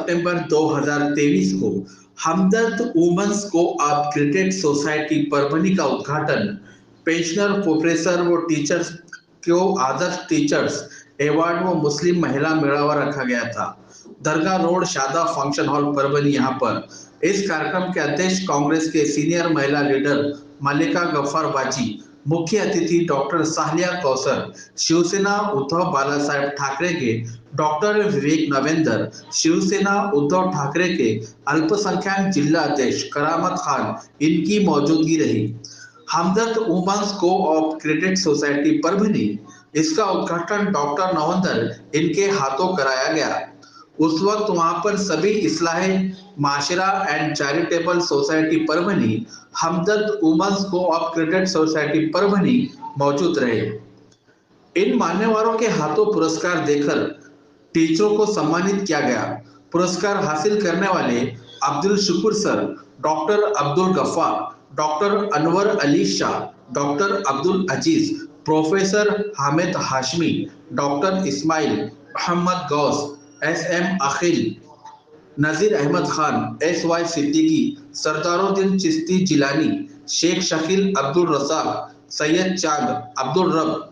सितंबर 2023 को Hamdard women's co op credit society Parbhani का उद्घाटन पेंशनर, प्रोफेसर व टीचर्स को आदर्श टीचर्स अवार्ड व मुस्लिम महिला मेड़ावा रखा गया था। दरगाह रोड शादा फंक्शन हॉल परभनी। यहाँ पर इस कार्यक्रम के अध्यक्ष कांग्रेस के सीनियर महिला लीडर मल्लिका गफ्फार बाजी, मुख्य अतिथि डॉक्टर साहलिया कौसर, शिवसेना उद्धव बालासाहेब ठाकरे के डॉक्टर विवेक नवेंद्र, शिवसेना उद्धव ठाकरे के अल्पसंख्यक जिला अध्यक्ष करामत खान इनकी मौजूदगी रही। Hamdard women's co op credit society Parbhani, इसका उद्घाटन डॉक्टर नवेंद्र इनके हाथों कराया गया। उस वक्त वहां पर सभी Islahi Mashra and charitable society Parbhani, Hamdard women's co op credit society Parbhani मौजूद रहे। इन मान्यवरों के हाथों पुरस्कार देकर टीचरों को सम्मानित किया गया। पुरस्कार हासिल करने वाले Abdul Shukr sir, doctor Abdul Gaffar, doctor Anwar Ali Shah, doctor Abdul Aziz, professor Hamid Hashmi, doctor Ismail, Mohammad Gaus, SM Akhil, Nazir Ahmed Khan, SY Siddiqui, Sardaruddin Chishti Jilani, Sheikh Shakeel Abdul Razzaq, Syed Chand, Abdul Rab,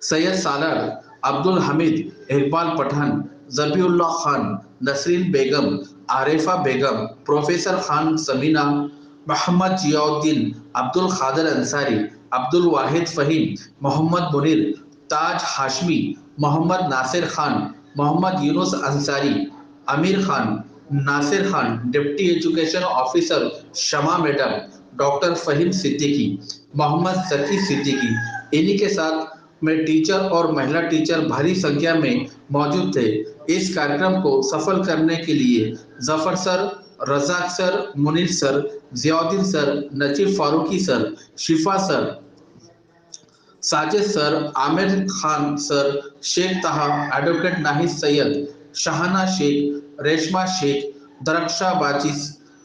Syed Salar, Abdul Hamid, Iqbal Pathan, Zabiullah Khan, Nasreen Begum, Arifa Begum, professor Khan Samina, Mohammad Ziauddin, Abdul Khadar Ansari, Abdul Wahid Fahim, Mohammad Munir, Taj Hashmi, Mohammad Nasir Khan, Mohammad Yunus Ansari, Aamir Khan, Nasir Khan, deputy education officer Shama madam, doctor Fahim Siddiqui, Mohammad Zaki Siddiqui, इन्हीं के साथ में टीचर और महिला टीचर भारी संख्या में मौजूद थे। इस कार्यक्रम को सफल करने के लिए Zafar sir, Razzaq sir, Munir sir, Ziauddin sir, Najeeb Farooqui sir, Shifa sir, Sajid sir, Aamir Khan sir, Sheikh Taha, advocate Nahid Syed, Shahana Sheikh, Reshma Sheikh, Darakhsha Baji,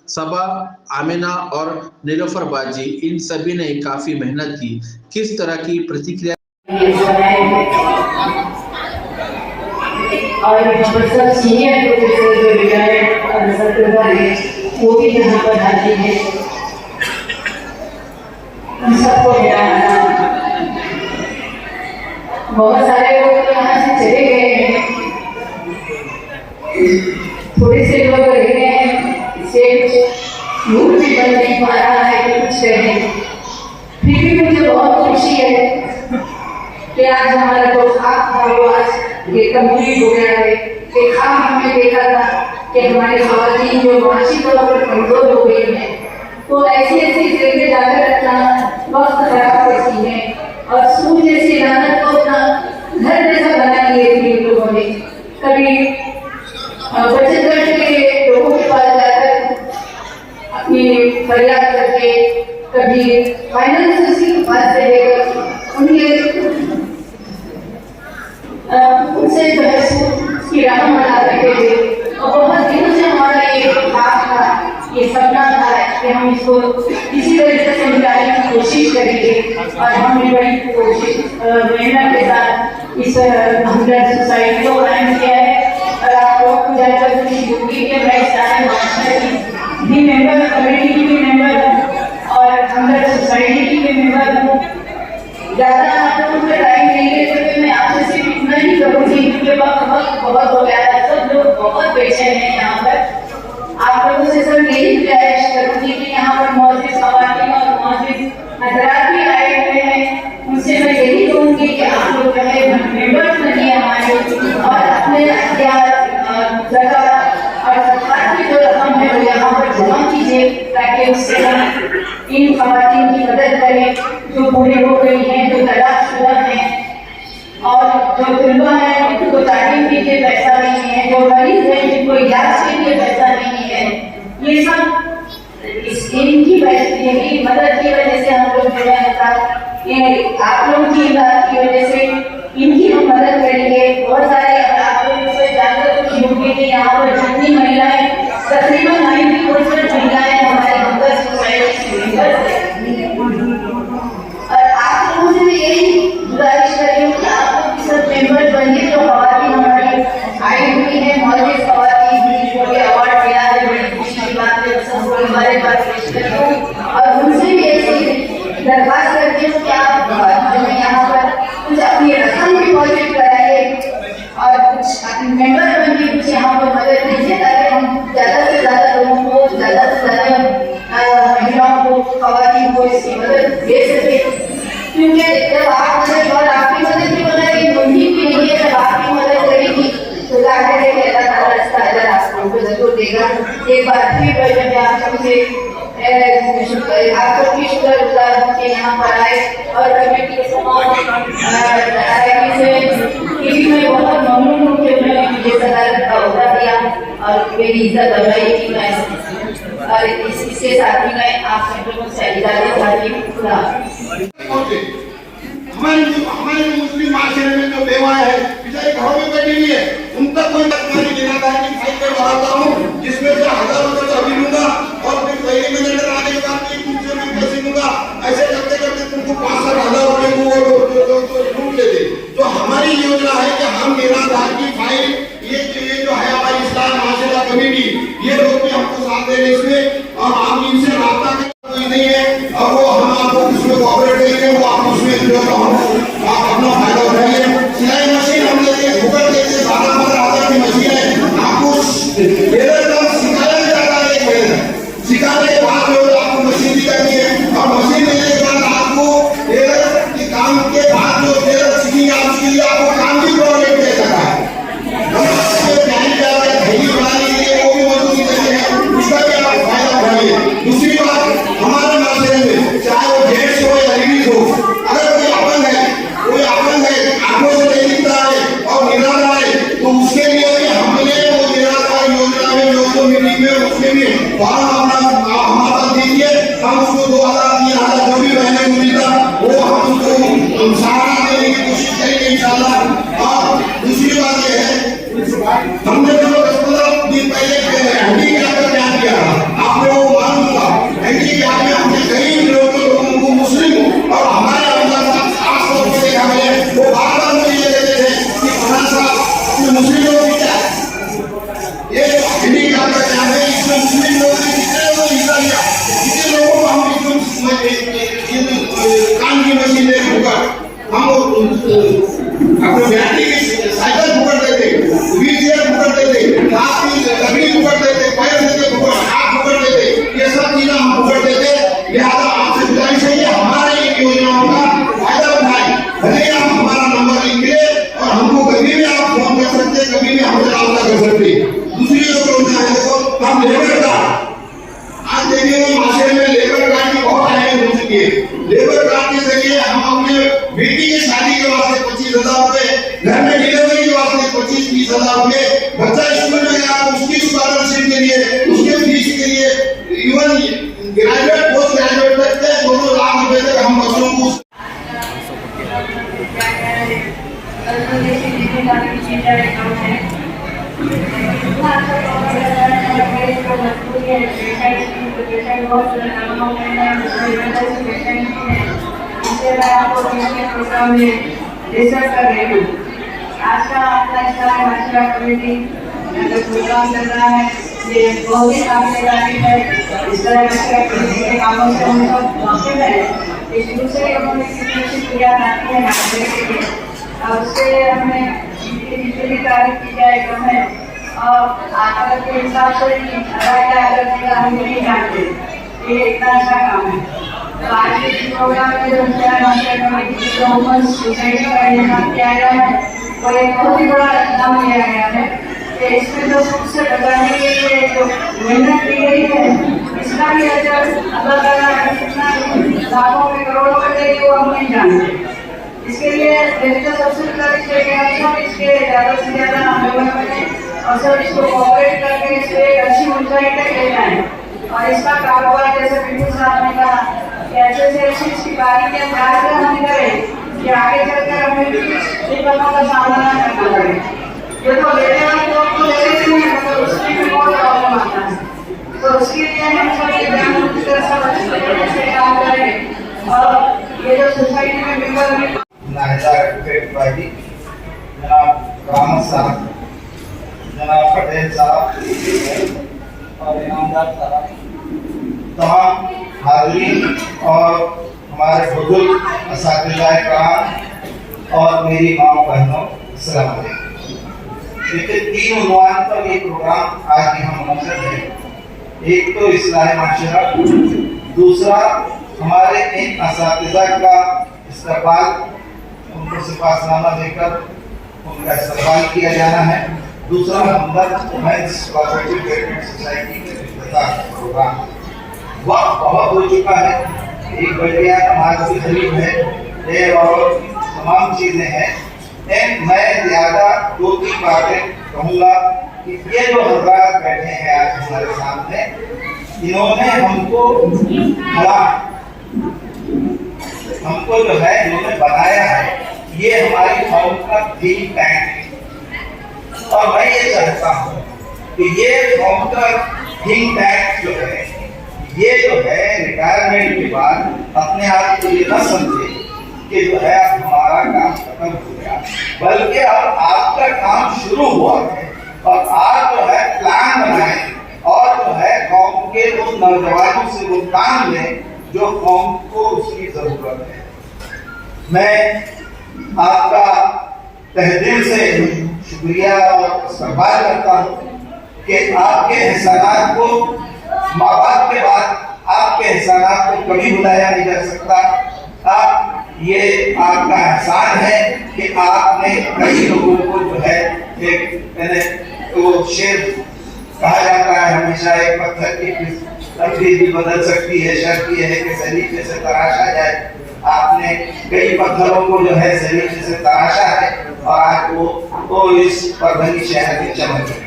Saba Amina और नीलोफर बाजी, इन सभी ने काफी मेहनत की। किस तरह की प्रतिक्रिया और सब सीनियर प्रोफेसर जो रिटायर्ड और सर्टिफाइड है वो भी यहाँ पर हाजिर है। उन सबको मेरा बहुत सारे लोग तो यहाँ से चले गए हैं, थोड़े से लोग रह गए हैं, इससे कुछ मूड भी बन नहीं पा रहा है कि कुछ कहें। फिर भी मुझे बहुत खुशी है कि आज हमारा जो खास था वो आज ये कंप्लीट हो गया है। एक खास हमने देखा था कि हमारी खवातीन जो मानसिक तौर पर कमजोर हो गई है, तो ऐसी ऐसी जगह जाकर अपना वक्त खराब करती है और सूर्य जैसी लानत को अपना घर जैसा बना लिए थे लोगों ने। कभी बचत गट के लोगों के पास जाकर अपनी फरियाद करके, कभी फाइनेंस के पास से लेकर उनसे की राह बना रहे थे। और बहुत दिनों से हमारा ये ख्वाब था, ये सपना था कि हम इसको किसी तरीके से मिटाने की कोशिश करेंगे और हमने बड़ी कोशिश मेहनत के साथ इस हमदर्द सोसाइटी को कायम किया है। और आप लोग को जानकर खुशी होगी कि मैं सारे भी मेंबर, कमेटी की भी मेंबर हूँ और हमदर्द सोसाइटी की भी मेंबर हूँ। ज़्यादा आप लोगों को टाइम नहीं है तो मैं आपसे सिर्फ इतना ही करूँगी क्योंकि वक्त बहुत हो गया है। सब लोग बहुत बेचैन हैं यहाँ पर। आप लोगों से सब यही गुजारिश करूँगी कि यहाँ पर मौजूद खवातीन और मौजूद हजरात भी आए हुए हैं, उनसे मैं यही कहूँगी कि आप लोग जो है मेंबर्स बनिए हमारे और अपने जगह और सरकार की जो रकम है वो यहाँ पर जमा कीजिए ताकि उससे हम इन खवातीन की मदद करें जो पूरे हो गई हैं, जो तलाकशुदा हैं और जो तुलबा है उनको तालीम के लिए पैसा नहीं है, जो मरीज है जिनको इलाज के लिए पैसा नहीं है। ये सब इनकी मदद की वजह से हम लोग जो है आप लोगों की इमदाद की वजह से इनकी हम मदद करेंगे। बहुत सारे आप लोगों से जानकर खुशी होगी कि यहाँ पर जितनी महिलाएं, तकरीबन 90% महिलाएं हमारे हमदर्द सोसाइटी की मेंबर हैं। और आप लोगों से यही गुजारिश करेंगे कि आप लोग सब मेंबर बनिए। जो खवातीन हमारी आई हुई है, मौजूद खवातीन सकते हो क्या हमें यहाँ पर कुछ अपनी रकम डिपॉजिट कराइए और कुछ अपने मेंबर बन के कुछ यहाँ पर मदद दीजिए ताकि हम ज़्यादा से ज़्यादा लोगों को, ज़्यादा से ज़्यादा महिलाओं को, खवातीन को इसकी मदद दे सके। क्योंकि जब आप मदद और आपकी मदद की मदद उन्हीं की नहीं है, जब आपकी मदद करेगी तो जाहिर है कि अल्लाह ताला इसका अजर आप लोगों को जरूर देगा। एक बार फिर मैं आप सबसे आप सबकी शुक्रगुजार हूँ कि यहाँ पर आए और कमेटी के तमाम से मैं बहुत ममनून हूँ कि उन्होंने मुझे सदारत का अहदा दिया और मेरी इज्जत बढ़ाई थी। मैं और इसके साथ ही मैं आप सब लोगों से इजाजत चाहती हूँ। हमारे मुस्लिम माशरे में जो बेवाएं हैं बेचारी घरों में बैठी हुई है, उन तक कोई सरकारी जिम्मेदारी की फाइल पर बढ़ाता हूँ जिसमें से 1000 रुपये तो अभी लूंगा और फिर पहले में लेकर आने के बाद तुमसे मैं पैसे लूंगा। ऐसे करते करते तुमको 5-7 हजार रुपये को लूट लेते। तो हमारी योजना है कि हम निराधार की फाइल ये जो है हमारी इस्लाम माशरा कमेटी, ये लोग भी हमको साथ दे रहे इसमें और हम इनसे रास्ता कोई नहीं है और वो हम आपको उसमें कोऑपरेट करेंगे, वो आप उसमें जो आप अपना फायदा उठाइए। सिलाई मशीन हम लेते हैं, भूगत लेते हैं, 12-15 हजार की मशीन है। आपको सिखाया जाता है, एक महीना सिखाने के बाद जो आपको मशीन दी जाती है और मशीन लेने के बाद आपको टेलर के काम के बाद जो टेलर सीखेंगे आप उसके लिए आपको काम भी प्रोवाइड किया जाता है। वो भी मजदूरी देते हैं, उसका भी आप फायदा उठाइए। दूसरी बात, हमारे माशरे में चाहे वो जेंट्स हो या लेडीज हो, अगर कोई अपंग है आंखों से नहीं दिखता है और निराधार है तो उसके लिए भी हमने वो निराधार योजना में जो मिली में उसके भी हमारा दीजिए, हम उसको 2000-3000 जो भी महीने को मिलता वो हम उसको सहारा देने की कोशिश करेंगे इंशाल्लाह। और दूसरी बात ये है, हमने जो 10-15 दिन पहले हैंडीकैप का क्या किया आप लोगों को मालूम होगा। हैंडीकैप में हमने गरीब लोगों को मुस्लिम और हमारे अंदर खास तौर पर देखा गया वो बार-बार मुझे ये कहते थे कि फलाना साहब मुस्लिम लोग भी क्या ये हैंडीकैप का क्या है, इसमें मुस्लिम लोग ने कितने लोगों ने हिस्सा लिया, कितने लोगों को हम काम की मशीन दे हम अपने बैटरी की साइकिल पकड़ देते, व्हीलचेयर पकड़ देते, हाथ की लकड़ी पकड़ देते, पैर देते हाथ पकड़ देते, ये सब चीजें हम पकड़ देते। लिहाजा आपसे गुजारिश है हमारे इन योजनाओं का फायदा उठाएं। भले आप हमारा नंबर लिख ले और हमको कभी भी आप फोन कर सकते, कभी भी हमसे राब्ता कर सकते। दूसरी योजना है देखो, हम लेबर कार्ड आज देखिए माशरे में लेबर कार्ड की बहुत अहमियत हो चुकी है। लेबर कार्ड के जरिए हम अपने बेटी की शादी के वास्ते 25,000 रुपए, घर में डिलीवरी के वास्ते 25-30 हजार रुपए, बच्चा स्कूल में गया उसकी स्कॉलरशिप के लिए, उसके फीस के लिए, इवन ग्रेजुएट पोस्ट ग्रेजुएट तक के 2 लाख रुपए तक हम बच्चों को प्रोग्राम में रिसर्च कर रही हूँ। आज का अपना इस्लाम माशरा कमेटी प्रोग्राम चल रहा है, ये बहुत ही काबिल है। इस तरह के कामों से हम सब वाकिफ है। इस दूसरे उन्होंने कितनी शुक्रिया आती है माशरे के लिए और उससे हमें जितनी तारीफ की जाए कम है और आकर के हिसाब से हम नहीं जानते, ये इतना अच्छा काम है। तो आज के प्रोग्राम में जो सोसाइटी का इंतजाम किया गया है वो एक बहुत ही बड़ा इकदाम लिया गया है कि इसमें जो सबसे बचाने के लिए जो मेहनत की गई है इसका भी अजर अल्लाह ताला कितना लाखों में करोड़ों में देगी वो हम नहीं जानते। इसके लिए मेरी तो सबसे गुजारिश है कि हम सब इसके ज़्यादा से ज़्यादा मेंबर बने और सब इसको कोऑपरेट करके इसको एक अच्छी ऊंचाई तक ले जाएं और इसका कारोबार जैसे बिल्कुल साहब ने कहा कि अच्छे से अच्छी इसकी बारी के अंदाज से हम करें कि आगे चलकर हमें भी दिक्कतों का सामना करना पड़े। ये तो लेने वाले लोग तो ले लेते हैं मगर उसमें भी बहुत प्रॉब्लम आता है, तो उसके लिए हम सब जानबूझकर सब अच्छे तरीके से काम करें और ये जो सोसाइटी में मेंबर जनाब रामत साहब, जनाब पटेल साहब और इनामदार साहब, तमाम हाज़रीन और हमारे बुजुर्ग असातिज़ाए कराम और मेरी माँ बहनों, अस्सलाम वालेकुम। देखिए, 3 उन्वान पर ये प्रोग्राम आज यहाँ मुनक़्क़िद है। एक तो इस्लाह माशरा, दूसरा हमारे इन असातिज़ा का इस्तक़बाल, उनको सिफ़ातनामा देकर उनका इस्तक़बाल किया जाना है। दूसरा हमदर्द वुमेन्स कोऑपरेटिव डेवलपमेंट सोसाइटी के इफ्तिताह प्रोग्राम। वक्त बहुत हो चुका है, 1 बज गया, नमाज भी करीब है और तमाम चीज़ें हैं। मैं ज़्यादा 2-3 बातें कहूँगा कि ये जो हज़रात बैठे हैं आज हमारे सामने, इन्होंने हमको जो है इन्होंने बनाया है। ये हमारी कौम का थिंक टैंक है और मैं ये चाहता हूँ कि ये कौम का थिंक टैंक जो है, ये जो है रिटायरमेंट के बाद अपने आप को ये न समझे कि जो है अब हमारा काम खत्म हो गया, बल्कि अब आपका काम शुरू हुआ है और आप जो है प्लान बनाएं और जो है कौम के उन नौजवानों से वो काम लें जो कौम को उसकी जरूरत है। मैं आपका तहे दिल से शुक्रिया और इस्तक़बाल करता हूँ कि आपके एहसानात को, माँ बाप के बाद आपके एहसानात को कभी भुलाया नहीं जा सकता। ये आपका एहसान है कि आपने कई लोगों को जो है एक वो शेर कहा जाता है हमेशा, एक पत्थर की तकदीर भी बदल सकती है, शर्त ये है कि सलीके से तराशा जाए। आपने कई पत्थरों को जो है सलीके से तराशा है और आज वो इस परभनी शहर में चमक है।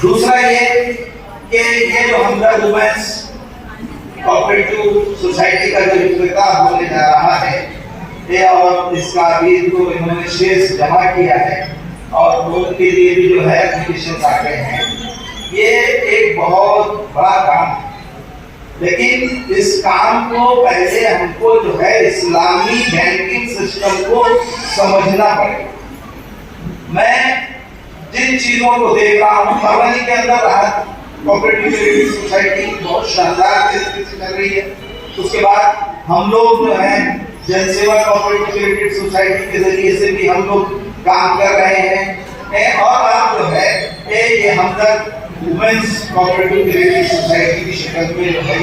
दूसरा ये कि ये जो हमदर्द वुमेन्स कोऑपरेटिव सोसाइटी का जो इफ्तिताह होने जा रहा है, ये और इसका भी तो इन्होंने शेष जमा किया है और उनके लिए भी जो है एप्लीकेशन आ गए हैं। ये एक बहुत बड़ा काम है, लेकिन इस काम को पहले हमको जो है इस्लामी बैंकिंग सिस्टम को समझना पड़ेगा। मैं जिन चीजों को देख रहा हूँ, परभनी के अंदर राहत कोऑपरेटिव सोसाइटी बहुत शानदार तरीके से कर रही है। उसके बाद हम लोग जो है जनसेवा कोऑपरेटिव सोसाइटी के जरिए से भी हम लोग काम कर रहे हैं और आप जो है ये हमदर्द वुमेन्स कोऑपरेटिव सोसाइटी की शक्ल में जो है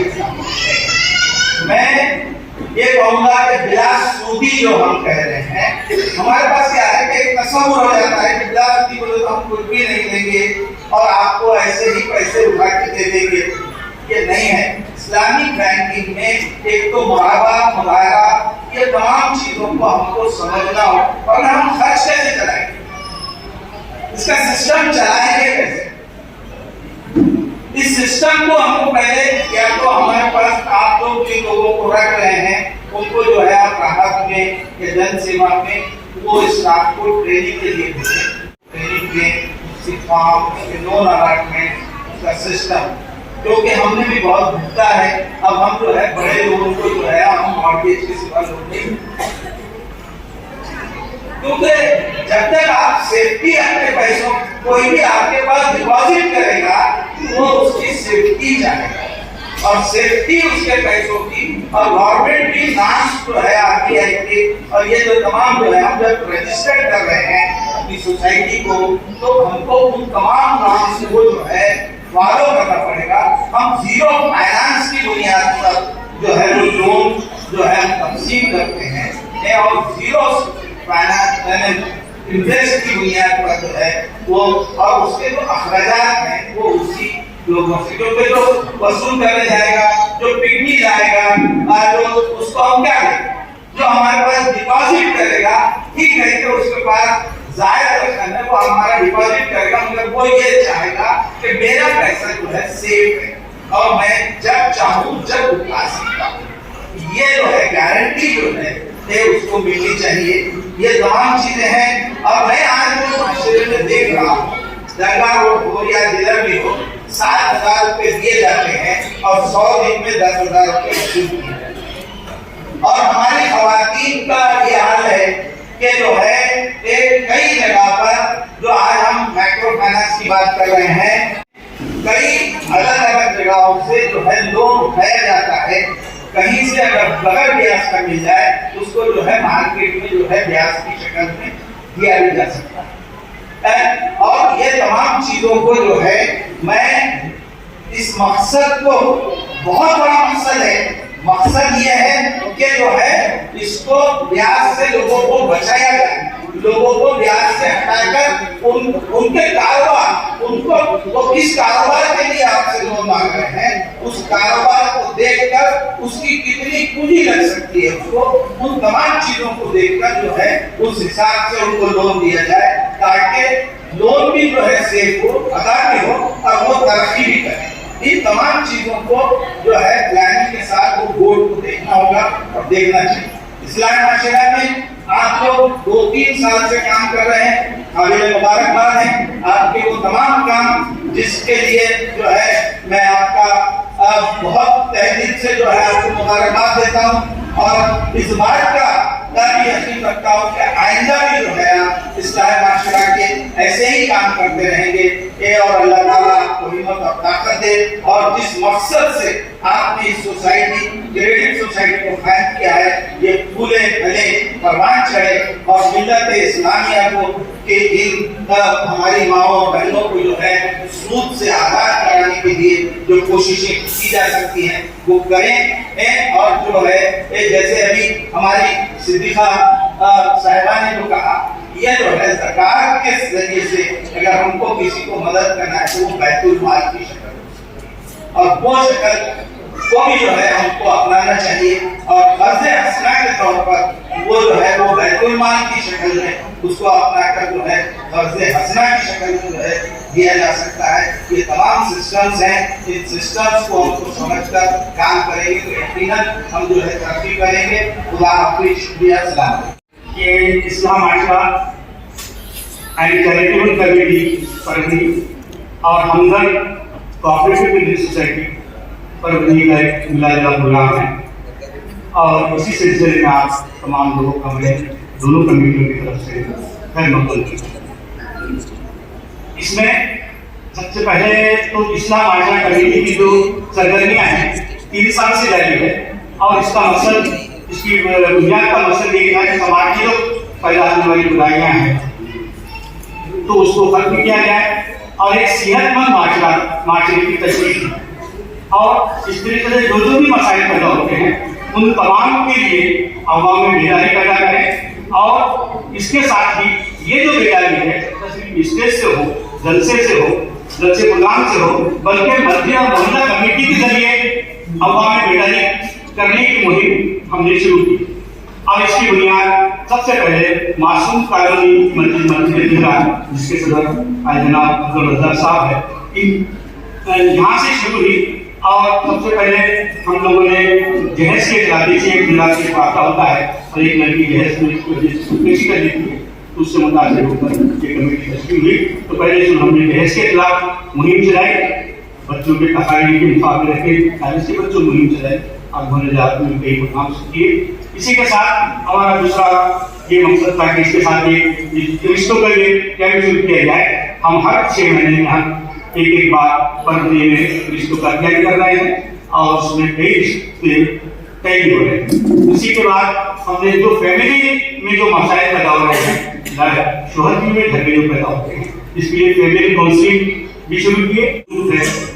मैं ये कहूँगा कि बिला सूदी जो हम कह रहे हैं, हमारे पास क्या है कि एक तस्वुर हो जाता है कि बिला सूदी बोले तो हम कुछ भी नहीं देंगे और आपको ऐसे ही पैसे उठा के दे देंगे। ये नहीं है। इस्लामिक बैंकिंग में एक तो मुराबा, मुदायरा, ये तमाम चीजों को हमको समझना हो और हम खर्च कैसे चलाएंगे, इसका सिस्टम चलाएंगे कैसे। इस सिस्टम को हमको पहले या तो हमारे पास आप लोग जिन लोगों को रख रहे हैं उनको जो है आप राहत में या जन सेवा में वो स्टाफ को ट्रेनिंग के लिए भेजें। ट्रेनिंग के लोन अलॉटमेंट का सिस्टम, क्योंकि हमने भी बहुत भुगता है। अब हम जो है बड़े लोगों को जो है हम मॉर्गेज के सिवा लोग नहीं, क्योंकि जब तक आप सेफ्टी अपने पैसों, कोई भी आपके पास डिपॉजिट करेगा वो उसकी सेफ्टी चाहेगा और सेफ्टी उसके पैसों की। और गवर्नमेंट की नाश जो है आरबीआई की और ये जो तमाम जो है हम जब रजिस्टर कर रहे हैं अपनी सोसाइटी को, तो हमको उन तमाम काम से वो जो है फॉलो करना पड़ेगा। हम जीरो फाइनेंस की बुनियाद पर जो है वो लोन जो है हम तकसीम करते हैं और जीरो फाइनेंस इंटरेस्ट की बुनियाद पर जो है वो, और उसके जो अखराजात हैं वो उसी लोगों से, क्योंकि जो वसूल करने जाएगा, जो पिकनिक जाएगा और जो उसको हम क्या करें, जो हमारे पास डिपॉजिट करेगा, ठीक है कि उसके पास जायद रकम है वो हमारा डिपॉजिट करेगा, मगर वो ये चाहेगा कि मेरा पैसा जो है सेफ है और मैं जब चाहूँ जब उठा सकता हूँ। ये जो है गारंटी जो है ये उसको मिलनी चाहिए। ये तमाम चीजें हैं। और मैं आज जो माशरे में देख रहा हूँ, दरगाह हो या जिधर भी हो, 7,000 रुपए दिए जाते हैं और 100 दिन में 10,000 रुपए वसूल किए जाते हैं। और हमारी खवातीन का ये हाल है कि जो है एक कई जगह पर, जो आज हम माइक्रो फाइनेंस की बात कर रहे हैं, कई अलग अलग जगहों से जो है लोन उठाया जाता है कहीं से अगर बगैर ब्याज का मिल जाए तो उसको जो है मार्केट में जो है ब्याज की शक्ल में दिया भी जा सकता है। और ये तमाम चीजों को जो है मैं इस मकसद को, बहुत बड़ा मकसद है, मकसद ये है कि जो है इसको ब्याज से लोगों को बचाया जाए, लोगों को ब्याज से हटाकर उनके कारोबार, उनको वो किस कारोबार के लिए आपसे लोन मांग रहे हैं उस कारोबार को देखकर उसकी कितनी पूंजी लग सकती है, उसको उन तमाम चीजों को देखकर जो है उस हिसाब से उनको लोन दिया जाए, ताकि लोन भी जो है सेफ हो, अदा भी हो और वो तरक्की भी करे। इन तमाम चीजों को जो है प्लानिंग के साथ वो बोर्ड को देखना होगा और देखना चाहिए। इस्लामी माशरा में आप लोग 2-3 साल से काम कर रहे हैं, काबिल मुबारकबाद है आपके वो तमाम काम जिसके लिए जो है मैं आपका बहुत तहे दिल से जो है आपको मुबारकबाद देता हूँ और इस बात का भी यकीन रखता हूँ कि आइंदा भी जो है आप इस्लामी माशरा के ऐसे ही काम करते रहेंगे ये और अल्लाह ताला आपको हिम्मत और ताकत दे और जिस मकसद से आपने इस सोसाइटी, क्रेडिट सोसाइटी को कायम किया है, ये फूले फले परवान चढ़े और मिल्लत इस्लामिया को के इन हमारी माओ और बहनों को जो है सूद से आजाद कराने के लिए जो कोशिशें की जा सकती हैं वो करें। और जो है जैसे अभी हमारी सिद्दीका साहिबा ने जो कहा, ये जो है सरकार के जरिए से अगर हमको किसी को मदद करना है तो वो बैतुल माल की शक्ल और वो शक्ल को भी जो है हमको अपनाना चाहिए और कर्ज हसना के तौर पर वो जो है वो बैतुल माल की शक्ल में उसको अपनाकर जो है कर्ज हसना की शक्ल में जो है दिया जा सकता है। ये तमाम सिस्टम्स हैं, इन सिस्टम्स को हमको समझकर काम करेंगे तो यकीनन हम जो है तरक्की करेंगे। खुदा हाफिज़, शुक्रिया, सलाम। ये इस्लाम माशरा एंड चैरिटेबल कमेटी परभनी और हमदर्द कोऑपरेटिव बिल्डिंग सोसाइटी परभनी का एक मिला-जुला प्रोग्राम है और इसी सिलसिले में आप तमाम लोगों का मैं दोनों कमेटियों की तरफ से खैर मकबूल। इसमें सबसे पहले तो इस्लाम माशरा कमेटी की जो सरगर्मियाँ हैं 3 साल से जारी है और इसका मकसद, इसकी बुनियाद का मकसद ये है कि समाज की जो पैदा होने वाली बुराइयाँ हैं तो उसको खत्म किया जाए और एक सेहतमंद माशरे की तशरीह और इस तरीके से जो भी मसाइल पैदा होते हैं उन तमाम के लिए अवाम में बेदारी पैदा करें और इसके साथ ही ये जो बेदारी है सिर्फ स्टेज से हो, जलसे से हो, जलसे प्रोग्राम से हो, बल्कि मध्य और मोहल्ला कमेटी के जरिए अवाम में बेदारी करने की मुहिम हमने शुरू की और इसकी बुनियाद सबसे पहले मासूम कॉलोनी मस्जिद जिसके सदर जनाब अब्दुल रज़ाक साहब है, यहाँ से शुरू हुई और सबसे पहले हम लोगों ने जहेज के इलाके से एक जिला से वार्ता होता है और एक लड़की जहेज में पेशी कर देती है, उससे मुतासिर होकर ये कमेटी तश्कील हुई। तो पहले जो हमने जहेज के खिलाफ मुहिम चलाई, बच्चों के तकारीर के मुकाबले रखे, 40 के बच्चों मुहिम चलाई और उन्होंने जाते में कई प्रोग्राम किए। इसी के साथ हमारा दूसरा ये मकसद था कि इसके साथ रिश्तों का ये कैंप शुरू किया जाए। हम हर 6 महीने में हम एक बार परभनी में रिश्तों का कैंप कर रहे हैं और उसमें कई रिश्ते तय हो रहे हैं। उसी के बाद हमने जो फैमिली में जो मसाइल पैदा हो रहे हैं, शोहर में झगड़े जो पैदा होते हैं, इसके लिए फैमिली काउंसलिंग भी शुरू किए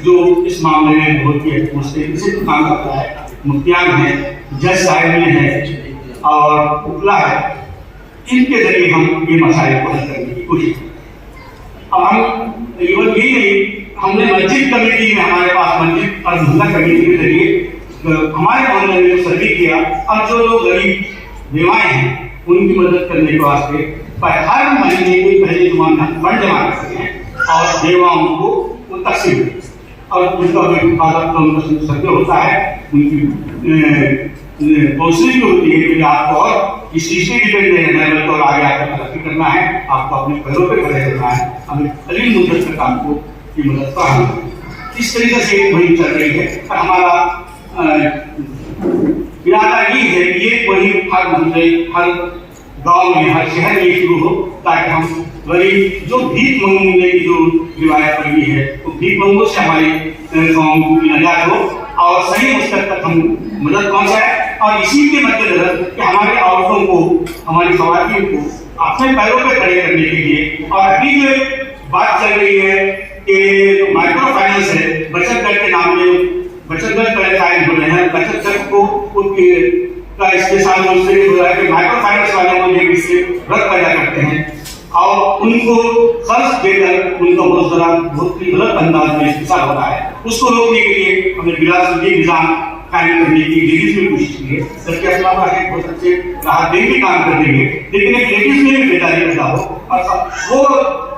जो इस मामले में बहुत ही मुस्तैदी से काम करता है। मुफ्तियान है, जज साहिब है और उपला है, इनके जरिए हम ये मसाइल को हल करने की कोशिश की। अब हम केवल यही नहीं, हमने मस्जिद कमेटी में, हमारे पास मस्जिद और मोहल्ला कमेटी के जरिए हमारे मोहल्ले में सर्वे किया और जो लोग गरीब बेवाएं हैं उनकी मदद करने के वास्ते हर महीने के पहले फंड जमा करते हैं और बेवाओं को तकसीम और उनका सर्वे होता है, उनकी काउंसलिंग होती है कि आपको और इस चीज पे डिपेंड नहीं रहना है, तो आगे आपको तरक्की करना है, आपको अपने पैरों पे खड़े रहना है, हमें कलील मुद्दत तक आपको ये मदद पाना। इस तरीके से वही चल रही है और हमारा इरादा ये है कि ये वही हर मोहल्ले, हर गांव में, हर शहर में शुरू हो ताकि हम गरीब जो भीख मांगने की जो रिवायत बनी है वो भीख मांगों से हमारे गाँव की निजात हो और सही मकसद तक हम मदद पहुंचाए। और इसी के मद्देनजर कि हमारे औरतों को, हमारी खवातीन को अपने पैरों पे खड़े करने के लिए, और अभी जो बात चल रही है कि माइक्रो फाइनेंस है, बचत बैंक के नाम में बचत बैंक कायम हो रहे हैं, बचत बैंक को का इसके साथ उससे हो रहा है कि माइक्रो फाइनेंस वाले को एक इससे रद्द पैदा करते हैं और उनको कर्ज देकर उनको बहुत ही गलत अंदाज में हिस्सा होता है। उसको रोकने के लिए हमने बिलासुद्दीन निजाम कायम करने की लेडीज में कोशिश की है, जबकि अल्लाह है बहुत अच्छे राहत देंगे काम कर देंगे, लेकिन एक लेडीज में भी बेदारी पैदा हो और वो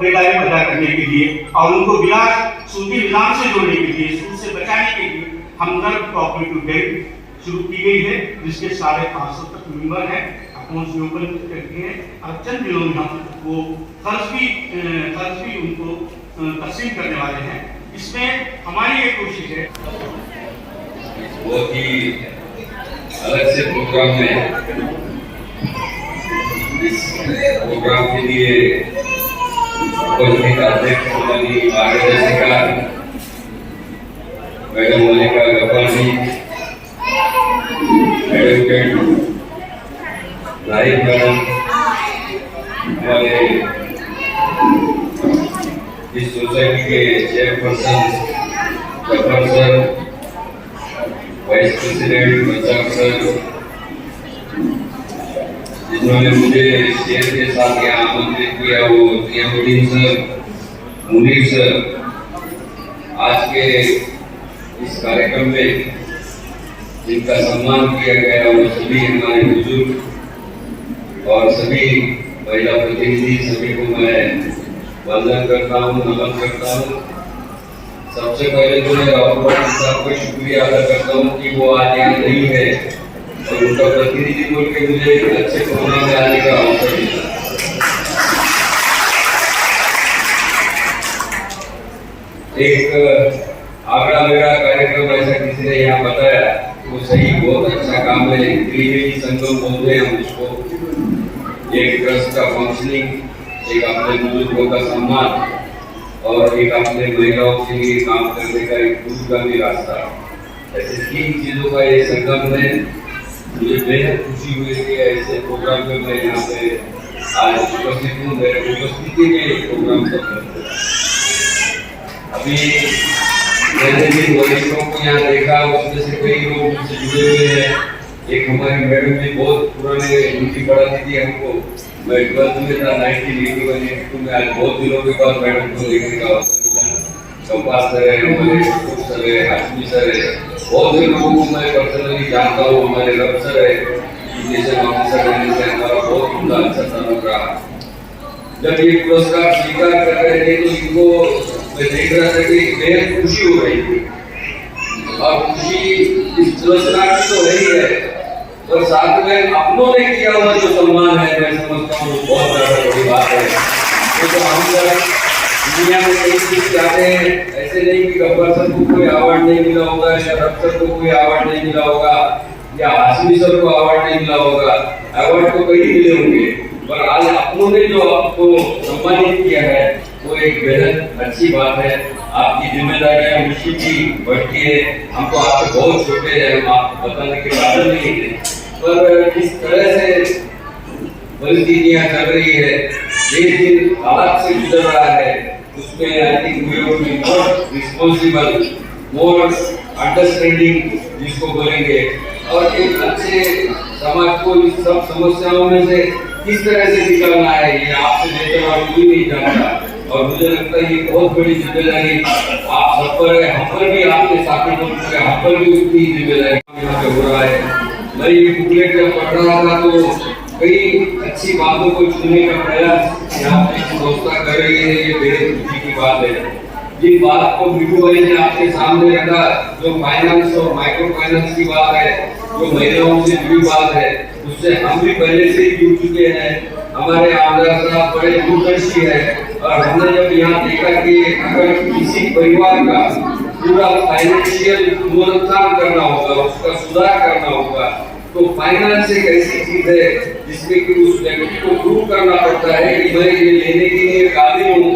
बेदारी पैदा करने के लिए और उनको बिलासुद्दीन निजाम से जोड़ने के लिए, सूद से बचाने के लिए हमदर्द कोऑपरेटिव बैंक शुरू की गई है, जिसके 550 तक मेंबर हैं, अकाउंट्स भी ओपन करके हैं। अब चंद दिनों में हम वो खर्च भी उनको तकसीम करने वाले हैं। इसमें हमारी एक कोशिश है, बहुत ही अलग से प्रोग्राम में, इस प्रोग्राम के लिए अध्यक्ष हमारी मार्गदर्शिका madam Mallika Gabbar ji, advocate Naik madam, हमारे इस सोसाइटी के chairperson Gabbar sir, vice president Bachak sir, जिन्होंने मुझे शेर के साथ यहाँ आमंत्रित किया, वो नियामुद्दीन सर, मुनीर सर, आज के इस कार्यक्रम में जिनका सम्मान किया गया वो सभी हमारे बुजुर्ग और सभी महिला प्रतिनिधि, सभी को मैं वंदन करता हूँ, नमन करता हूँ। सबसे पहले तो मैं राहुल साहब का शुक्रिया अदा करता हूँ कि वो आज यहाँ नहीं है और उनका प्रतिनिधि बोल के मुझे अच्छे प्रोग्राम में आने का अवसर मिला। एक आगरा मेरा कार्यक्रम ऐसा किसी ने यहाँ बताया, वो सही बहुत अच्छा काम है। त्रिवेणी संगम बोलते हैं हम उसको, एक ट्रस्ट का फंक्शनिंग, एक अपने बुजुर्गों का सम्मान और एक अपने महिलाओं के लिए काम करने का एक दूरगामी रास्ता। ऐसे 3 चीजों का ये संगम है। मुझे बेहद खुशी हुई कि ऐसे प्रोग्राम में मैं यहाँ पे आज उपस्थित हूँ। मेरे उपस्थिति में प्रोग्राम सफल हुआ। अभी मैंने भी वरिष्ठों को यहाँ देखा, उसमें से कई लोग मुझसे जुड़े हुए हैं। एक हमारी मैडम जी बहुत पुराने उनकी पढ़ाती थी हमको, मैं 12th में था 1981 में। आज बहुत दिनों के बाद मैडम को देखने का अवसर मिला। कंपास सर है, हमारे सर है, हाशमी सर है, बहुत से लोगों को मैं पर्सनली जानता हूँ। हमारे रब सर है, एजुकेशन ऑफिसर रहने से हमारा बहुत उनका अच्छा ताल्लुक रहा। जब ये पुरस्कार स्वीकार कर रहे थे तो इनको मैं देख रहा था कि बेहद खुशी हो रही थी और खुशी इस पुरस्कार की तो रही है और साथ में अपनों ने किया हुआ जो सम्मान है, मैं समझता हूँ बहुत ज्यादा बड़ी बात है। तो हम दुनिया में कई चीज चाहते हैं, ऐसे नहीं कि गब्बर सर को कोई अवार्ड नहीं मिला होगा या रब सर को कोई अवार्ड नहीं मिला होगा या हाशमी सर को अवार्ड नहीं मिला होगा। अवार्ड तो कई मिले होंगे, पर आज अपनों ने जो आपको सम्मानित किया है वो एक बेहद अच्छी बात है। आपकी जिम्मेदारियां निश्चित ही बढ़ती है। हमको आप बहुत छोटे हैं, हम आप बताने के काबिल नहीं है, पर किस तरह से परिस्थितियां चल रही है, देश जिन हालात से गुजर रहा है, उसमें I think we have to be more responsible, more understanding जिसको बोलेंगे, और एक अच्छे समाज को इस सब समस्याओं में से किस तरह से निकलना है ये आपसे बेहतर और कोई नहीं जानता। और मुझे लगता है ये बहुत बड़ी जिम्मेदारी आप सब पर है, हम पर भी, आपके साथी लोगों पे हम पर भी उतनी जिम्मेदारी यहाँ पे हो रहा है। मैं ये बुकलेट जब पढ़ रहा था तो कई अच्छी बातों को चुनने का प्रयास यहाँ पे संस्था कर रही है, ये बेहद खुशी की बात है। जिन बात को बिटू भाई ने आपके सामने रखा, जो फाइनेंस और माइक्रो फाइनेंस की बात है, जो महिलाओं से जुड़ी बात है, उससे हम भी पहले से ही जुड़ चुके हैं। हमारे आमदार साहब बड़े दूरदर्शी है और हमने जब यहाँ देखा कि अगर किसी परिवार का पूरा फाइनेंशियल पुनरुत्थान करना होगा, उसका सुधार करना होगा, तो फाइनेंस एक ऐसी चीज है जिसमें कि उस व्यक्ति को प्रूव करना पड़ता है कि मैं ये लेने के लिए काबिल हूँ,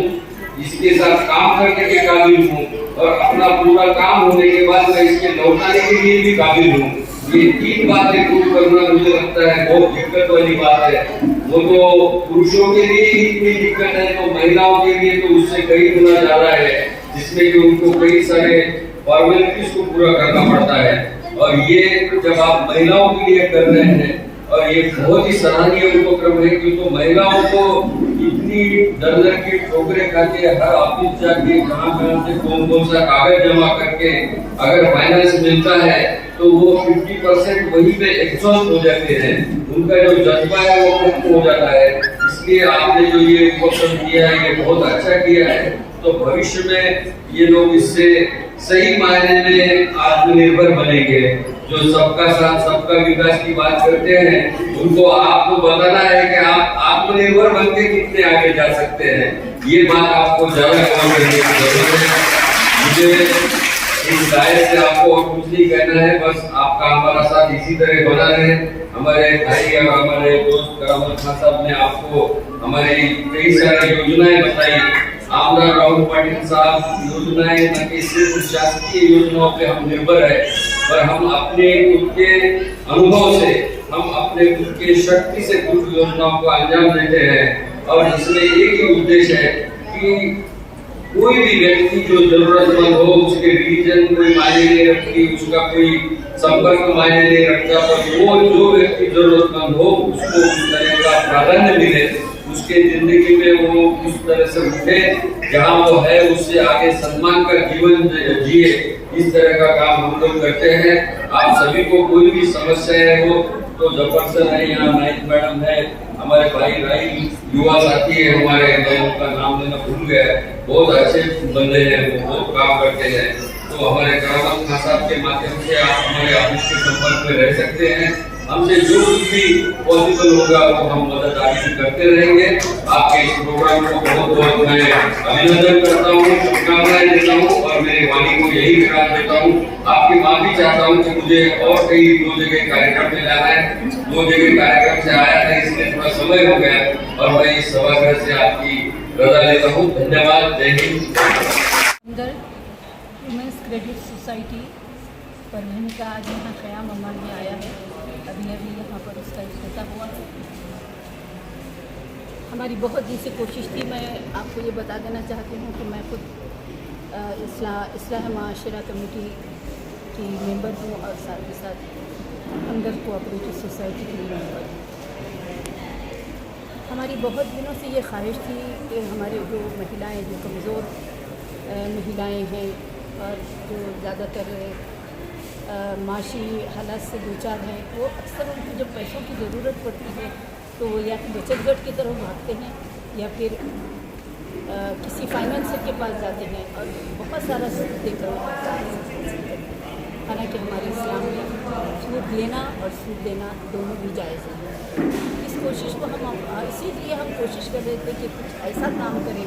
इसके साथ काम करने के काबिल हूँ और अपना पूरा काम होने के बाद मैं इसके लौटाने के लिए भी काबिल हूँ। ये 3 बातें प्रूव करना मुझे लगता है बहुत दिक्कत वाली बात है। वो तो पुरुषों के लिए ही इतनी दिक्कत है, तो महिलाओं के लिए तो उससे कई गुना ज्यादा है, जिसमें कि उनको कई सारे फॉर्मेलिटीज को पूरा करना पड़ता है। और ये जब आप महिलाओं के लिए कर रहे हैं, और ये बहुत ही सराहनीय उपक्रम है, क्योंकि महिलाओं को इतनी दर की ठोकरें खाते हर ऑफिस जाके कहाँ से कौन सा कागज जमा करके अगर फाइनेंस मिलता है तो वो 50% वहीं पे एग्जॉस्ट हो जाते हैं, उनका जो जज्बा है वो खत्म हो जाता है। इसलिए आपने जो ये उपक्रम किया है ये बहुत अच्छा किया है। तो भविष्य में ये लोग इससे सही मायने में आत्मनिर्भर बनेंगे। जो सबका साथ सबका विकास की बात करते हैं, उनको आपको बताना है कि आप आत्मनिर्भर बनके कितने आगे जा सकते हैं। ये बात आपको ज्यादा काम करने की जरूरत है। मुझे इस दायरे से आपको और कुछ नहीं कहना है, बस आपका हमारा साथ इसी तरह बना रहे। हमारे भाई और हमारे दोस्त करामत खान साहब ने आपको हमारी कई सारी योजनाएं बताई। आमदार राहुल पाटिल साहब योजनाएं न कि सिर्फ शासकीय योजनाओं पे हम निर्भर है, पर हम अपने खुद के अनुभव से, हम अपने खुद के शक्ति से कुछ योजनाओं को अंजाम देते हैं। और इसमें एक ही उद्देश्य है कि कोई भी व्यक्ति जो जरूरतमंद हो, उसके रिलीजन कोई मायने नहीं रखती, उसका कोई संपर्क मायने नहीं रखता, पर वो जो व्यक्ति जरूरतमंद हो उसको उस तरह का प्राधान्य मिले, उसके जिंदगी में वो उस तरह से उठे जहाँ वो है, उससे आगे सम्मान का जीवन जिए। इस तरह का काम हम लोग करते हैं। आप सभी को कोई भी समस्या हो तो जबरदस्त है, यहाँ नाइक मैडम है, हमारे भाई राई युवा साथी है हमारे, उनका नाम लेना भूल गया, बहुत अच्छे बंदे हैं, वो बहुत काम करते हैं। तो हमारे करामत खान साहब के माध्यम से आप हमारे ऑफिस के संपर्क में रह सकते हैं। हमसे जो कुछ भी पॉसिबल होगा वो हम मदद करते रहेंगे। आपके इस प्रोग्राम को बहुत बहुत मैं अभिनंदन करता हूँ, शुभकामनाएं देता हूँ और मेरे वाणी को यही विराम देता हूँ। आपकी माफी चाहता हूँ कि मुझे और कई 2 जगह कार्यक्रम में जाना है, 2 जगह कार्यक्रम से आया था, इसलिए थोड़ा समय हो गया और मैं इस सभागृह से आपकी रजा लेता हूँ। धन्यवाद, जय हिंद। वुमेन्स क्रेडिट सोसाइटी परभनी का आज यहाँ क़याम अमल में आया है। अभी यहाँ पर उसका इफ्तिताह हुआ है। हमारी बहुत दिन से कोशिश थी, मैं आपको ये बता देना चाहती हूँ कि मैं खुद इस्लाह माशरा कमेटी की मेंबर हूँ और साथ ही साथ हमदर्द कोऑपरेटिव सोसाइटी की मेंबर हूँ। हमारी बहुत दिनों से ये ख्वाहिश थी कि हमारे जो महिलाएं, जो कमज़ोर महिलाएं हैं और जो ज़्यादातर माशी हालात से दो चार हैं, वो अक्सर उनको जब पैसों की ज़रूरत पड़ती है तो वो या बचत गट की तरफ भागते हैं या फिर किसी फाइनेंसर के पास जाते हैं और बहुत सारा सूद देकर। हालांकि हमारे इस्लाम में सूद लेना और सूद देना दोनों भी जायज़ है। इस कोशिश को हम इसीलिए हम कोशिश कर रहे थे कि कुछ ऐसा काम करें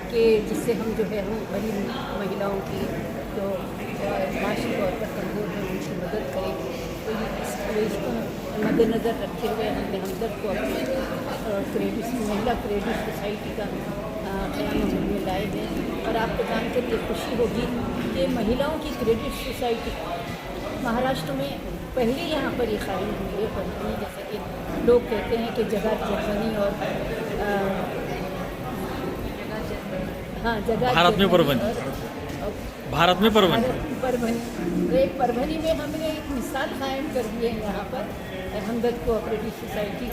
कि जिससे हम जो है हम गरीब महिलाओं की जो माशी तौर पर कमज़ोर हैं उनकी मदद करें। तो इसको मद्देनज़र रखते हुए हमने हमदर्द को अपने महिला क्रेडिट सोसाइटी का क़याम अमल में लाए हैं। और आपको जानकर के खुशी होगी कि महिलाओं की क्रेडिट सोसाइटी महाराष्ट्र में पहले यहाँ पर ये कायम हुई है। परभनी, जैसे कि लोग कहते हैं कि जगह जर्मनी और जगह भारत में परभनी, भारत में परभनी। तो एक परभनी में हमने एक मिसाल कायम कर दी है यहाँ पर हमदर्द कोऑपरेटिव सोसाइटी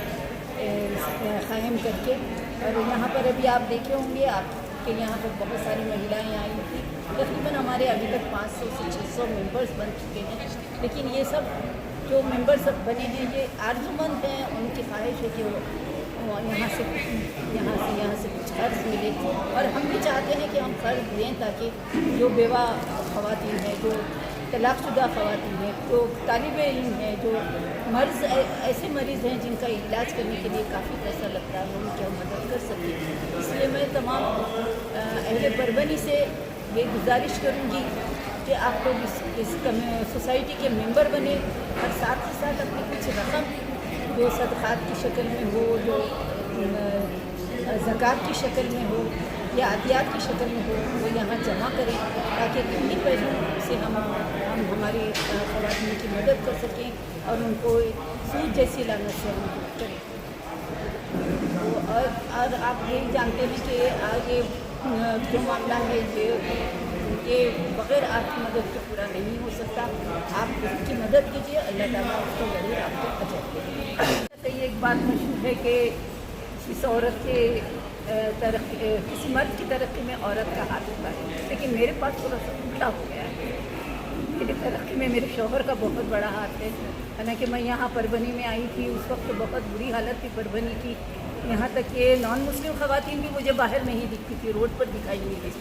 कायम करके। और यहाँ पर अभी आप देखे होंगे आपके यहाँ पर बहुत सारी महिलाएं आई थी। तकरीबन हमारे अभी तक 500 से 600 मेंबर्स बन चुके हैं। लेकिन ये सब जो मेंबर्स सब बने हैं ये आर्जूमंद हैं, उनकी ख्वाहिश है कि वो यहाँ से कुछ कर्ज मिले। और हम भी चाहते हैं कि हम कर्ज दें ताकि जो बेवा ख़वातीन हैं, जो तलाक़शुदा ख़वातीन हैं, जो तालिब इल्म हैं, जो मर्ज़ ऐसे मरीज़ हैं जिनका इलाज करने के लिए काफ़ी पैसा लगता है, उनकी हम मदद कर सकें। इसलिए मैं तमाम अहले परभनी से ये गुजारिश करूँगी कि आप लोग इस सोसाइटी के मेंबर बने और साथ ही साथ अपनी कुछ रकम जो सदक़ात की शक्ल में हो, जो ज़कात की शक्ल में हो, या आदियात की शक्ल में हो वो यहाँ जमा करें, ताकि इन्हीं पैसों से हम हमारी ख़वातीन की मदद कर सकें और उनको सूद जैसी लानत से हम करें। और आप यही जानते हैं कि आगे जो मामला है ये बग़ैर आपकी मदद के पूरा नहीं हो सकता। आप उसकी मदद कीजिए, अल्लाह ताला उसको ज़रूर आपको अजर देगा। ये एक बात मशहूर है कि इस औरत के किसी मर्द की तरक्की में औरत का हाथ होता है, लेकिन मेरे पास थोड़ा सा उल्टा हो गया है। मेरी तरक्की में मेरे शौहर का बहुत बड़ा हाथ है। हालांकि मैं यहाँ परभनी में आई थी, उस वक्त बहुत बुरी हालत थी परभनी की। यहाँ तक कि नॉन मुस्लिम ख़वातीन भी मुझे बाहर नहीं दिखती थी, रोड पर दिखाई नहीं देती।